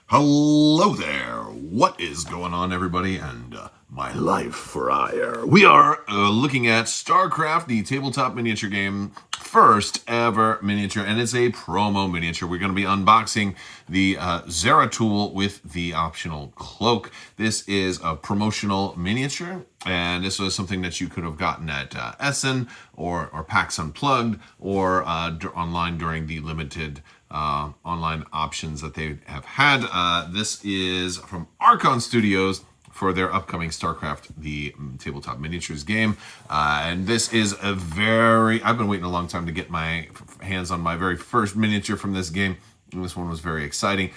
Hello there. What is going on, everybody? And my life for ire. We are looking at StarCraft, the tabletop miniature game, first ever miniature, and it's a promo miniature. We're going to be unboxing the Zeratul with the optional cloak. This is a promotional miniature, and this was something that you could have gotten at Essen or PAX Unplugged or online during the limited online options that they have had. This is from Archon Studios for their upcoming StarCraft, the tabletop miniatures game. And this is I've been waiting a long time to get my hands on my very first miniature from this game. And this one was very exciting.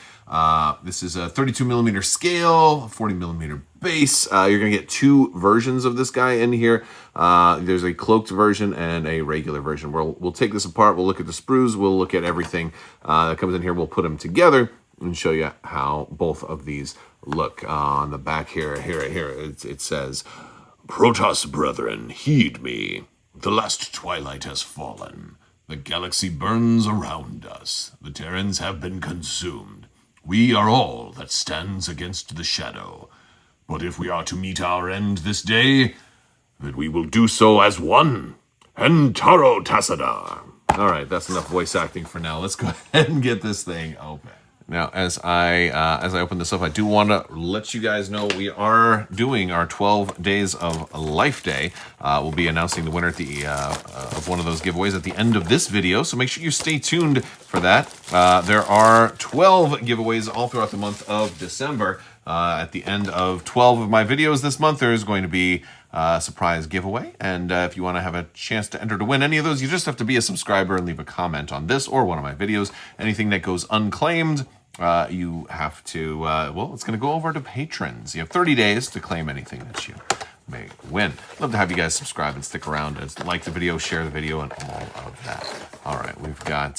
This is a 32 millimeter scale, 40 millimeter base. You're gonna get two versions of this guy in here. There's a cloaked version and a regular version. We'll take this apart. We'll look at the sprues. We'll look at everything that comes in here. We'll put them together and show you how both of these look. On the back here, it says, "Protoss brethren, heed me. The last twilight has fallen. The galaxy burns around us. The Terrans have been consumed. We are all that stands against the shadow. But if we are to meet our end this day, then we will do so as one. Entaro Tassadar." All right, that's enough voice acting for now. Let's go ahead and get this thing open. Now, as I open this up, I do want to let you guys know we are doing our 12 Days of Life Day. We'll be announcing the winner at the of one of those giveaways at the end of this video, so make sure you stay tuned for that. There are 12 giveaways all throughout the month of December. At the end of 12 of my videos this month, there is going to be a surprise giveaway. And if you want to have a chance to enter to win any of those, you just have to be a subscriber and leave a comment on this or one of my videos. Anything that goes unclaimed, you have to, well, it's going to go over to patrons. You have 30 days to claim anything that you may win. Love to have you guys subscribe and stick around and like the video, share the video, and all of that. All right, we've got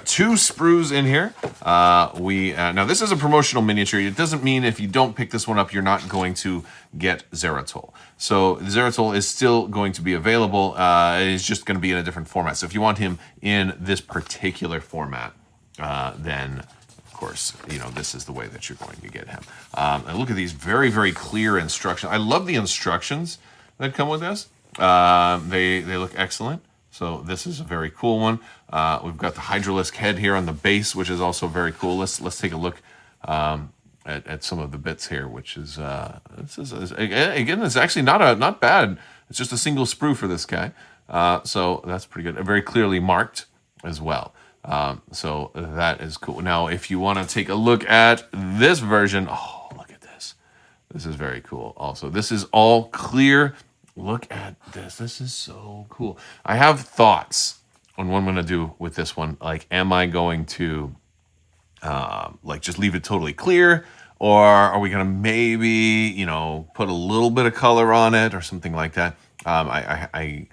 two sprues in here. Now this is a promotional miniature. It doesn't mean if you don't pick this one up, you're not going to get Zeratul. So Zeratul is still going to be available. It's just going to be in a different format. So if you want him in this particular format, then of course, you know, this is the way that you're going to get him. And look at these very, very clear instructions. I love the instructions that come with this. They look excellent. So this is a very cool one. We've got the Hydralisk head here on the base, which is also very cool. Let's take a look at some of the bits here, which is again, it's actually not bad. It's just a single sprue for this guy. So that's pretty good. Very clearly marked as well. So that is cool. Now, if you want to take a look at this version, oh, look at this. This is very cool. Also, this is all clear. Look at this. This is so cool. I have thoughts on what I'm going to do with this one. Like, am I going to like just leave it totally clear? Or are we going to maybe, you know, put a little bit of color on it or something like that? I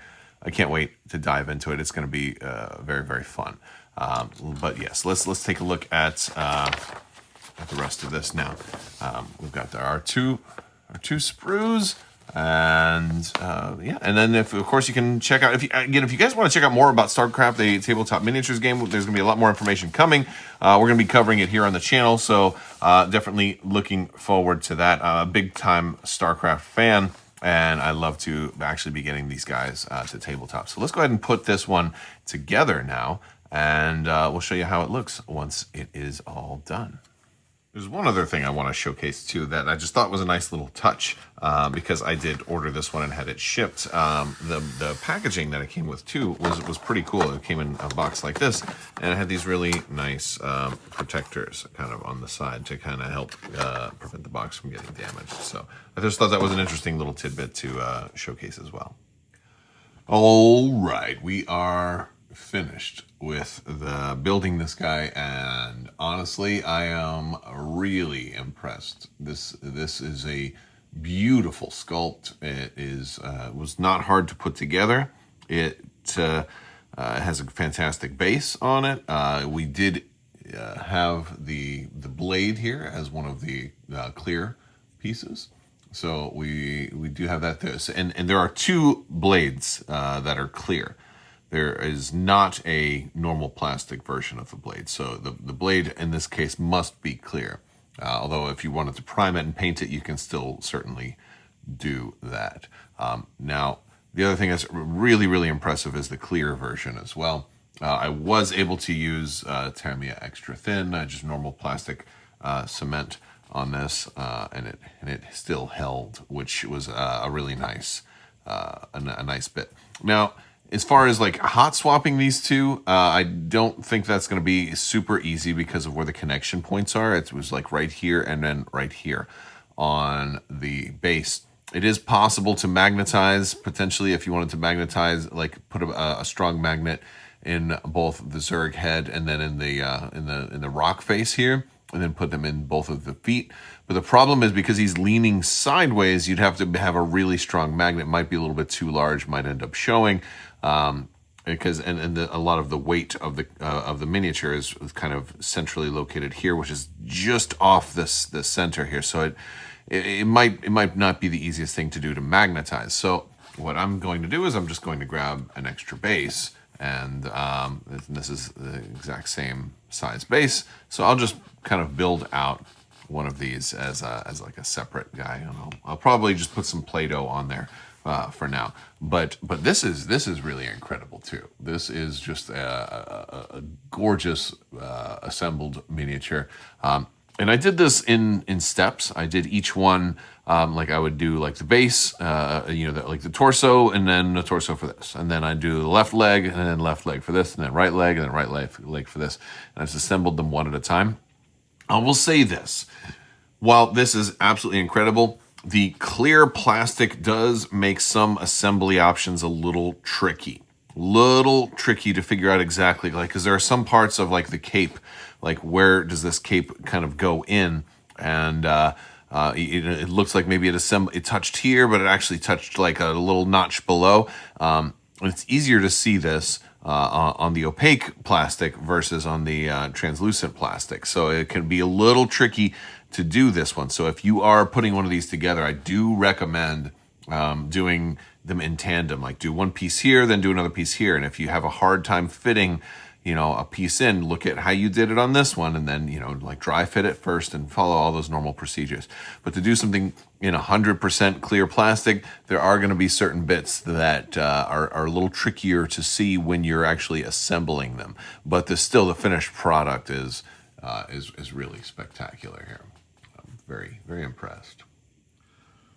can't wait to dive into it. It's going to be very, very fun. But yes, let's take a look at the rest of this now. We've got our two sprues, and yeah, and then of course you can check out if you guys want to check out more about StarCraft, the tabletop miniatures game. There's gonna be a lot more information coming. We're gonna be covering it here on the channel, so definitely looking forward to that. I'm a big time StarCraft fan, and I love to actually be getting these guys to tabletop. So let's go ahead and put this one together now. And we'll show you how it looks once it is all done. There's one other thing I want to showcase too that I just thought was a nice little touch because I did order this one and had it shipped. The packaging that it came with too was pretty cool. It came in a box like this, and it had these really nice protectors kind of on the side to kind of help prevent the box from getting damaged. So I just thought that was an interesting little tidbit to showcase as well. All right, we are finished with the building this guy, and honestly I am really impressed. This is a beautiful sculpt. It is was not hard to put together. It has a fantastic base on it. We did have the blade here as one of the clear pieces. So we do have that there. And there are two blades that are clear. There is not a normal plastic version of the blade. So the blade in this case must be clear. Although if you wanted to prime it and paint it, you can still certainly do that. Now, the other thing that's really, really impressive is the clear version as well. I was able to use Tamiya Extra Thin, just normal plastic cement on this, and it still held, which was a really nice a nice bit. Now, as far as like hot swapping these two, I don't think that's going to be super easy because of where the connection points are. It was like right here and then right here on the base. It is possible to magnetize, potentially, if you wanted to magnetize, like put a strong magnet in both the Zerg head and then in the rock face here, and then put them in both of the feet. But the problem is because he's leaning sideways, you'd have to have a really strong magnet. Might be a little bit too large, might end up showing, because a lot of the weight of the miniature is kind of centrally located here, which is just off the center here. So it might not be the easiest thing to do to magnetize. So what I'm going to do is I'm just going to grab an extra base, and this is the exact same size base. So I'll just kind of build out one of these as like a separate guy, and I'll probably just put some Play-Doh on there for now. But this is really incredible too. This is just a gorgeous assembled miniature. And I did this in steps. I did each one like I would do like the base, like the torso, and then the torso for this. And then I do the left leg, and then left leg for this, and then right leg, and then right leg for this. And I just assembled them one at a time. I will say this. While this is absolutely incredible, the clear plastic does make some assembly options a little tricky. To figure out exactly, like, because there are some parts of like the cape, like where does this cape kind of go in, and it looks like maybe it touched here, but it actually touched like a little notch below. It's easier to see this on the opaque plastic versus on the translucent plastic, so it can be a little tricky to do this one. So if you are putting one of these together, I do recommend doing them in tandem, like do one piece here, then do another piece here. And if you have a hard time fitting, a piece in, look at how you did it on this one, and then, like dry fit it first and follow all those normal procedures. But to do something in 100% clear plastic, there are going to be certain bits that are a little trickier to see when you're actually assembling them. But the finished product is really spectacular here. I'm very, very impressed.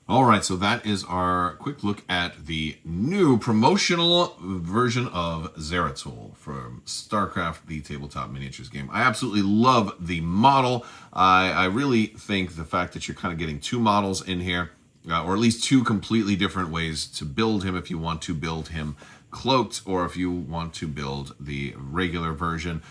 All right, so that is our quick look at the new promotional version of Zeratul from StarCraft, the tabletop miniatures game. I absolutely love the model. I really think the fact that you're kind of getting two models in here, or at least two completely different ways to build him if you want to build him cloaked, or if you want to build the regular version,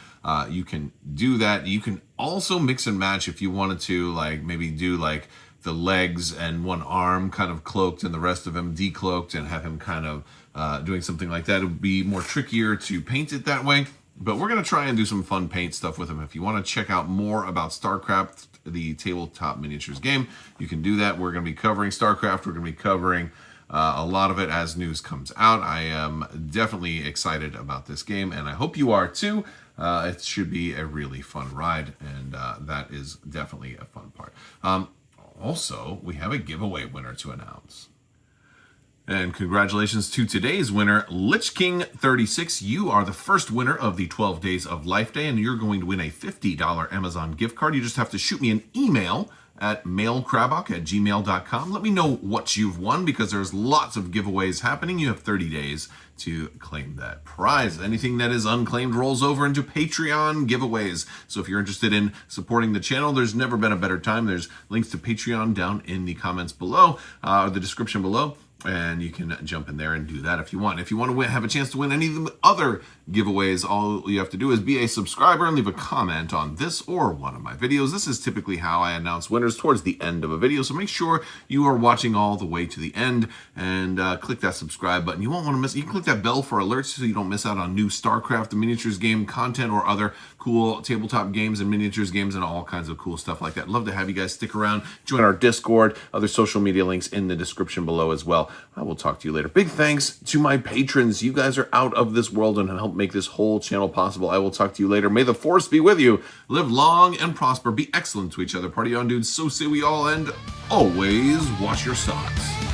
you can do that. You can also mix and match if you wanted to, like maybe do like the legs and one arm kind of cloaked and the rest of him decloaked, and have him kind of doing something like that. It would be more trickier to paint it that way, but we're going to try and do some fun paint stuff with him. If you want to check out more about StarCraft, the tabletop miniatures game, you can do that. We're going to be covering StarCraft. We're going to be covering a lot of it as news comes out. I am definitely excited about this game, and I hope you are too. It should be a really fun ride, and that is definitely a fun part. Also, we have a giveaway winner to announce. And congratulations to today's winner, Lich King 36. You are the first winner of the 12 Days of Life Day, and you're going to win a $50 Amazon gift card. You just have to shoot me an email at mailcrabbok@gmail.com. Let me know what you've won, because there's lots of giveaways happening. You have 30 days to claim that prize. Anything that is unclaimed rolls over into Patreon giveaways. So if you're interested in supporting the channel, there's never been a better time. There's links to Patreon down in the comments below, or the description below. And you can jump in there and do that if you want. If you want to have a chance to win any of the other giveaways, all you have to do is be a subscriber and leave a comment on this or one of my videos. This is typically how I announce winners towards the end of a video, so make sure you are watching all the way to the end, and click that subscribe button. You won't want to miss. You can click that bell for alerts so you don't miss out on new StarCraft, the miniatures game content, or other cool tabletop games and miniatures games and all kinds of cool stuff like that. Love to have you guys stick around, join our Discord, other social media links in the description below as well. I will talk to you later. Big thanks to my patrons. You guys are out of this world and help make this whole channel possible. I will talk to you later. May the force be with you. Live long and prosper. Be excellent to each other. Party on, dudes. So say we all, and always wash your socks.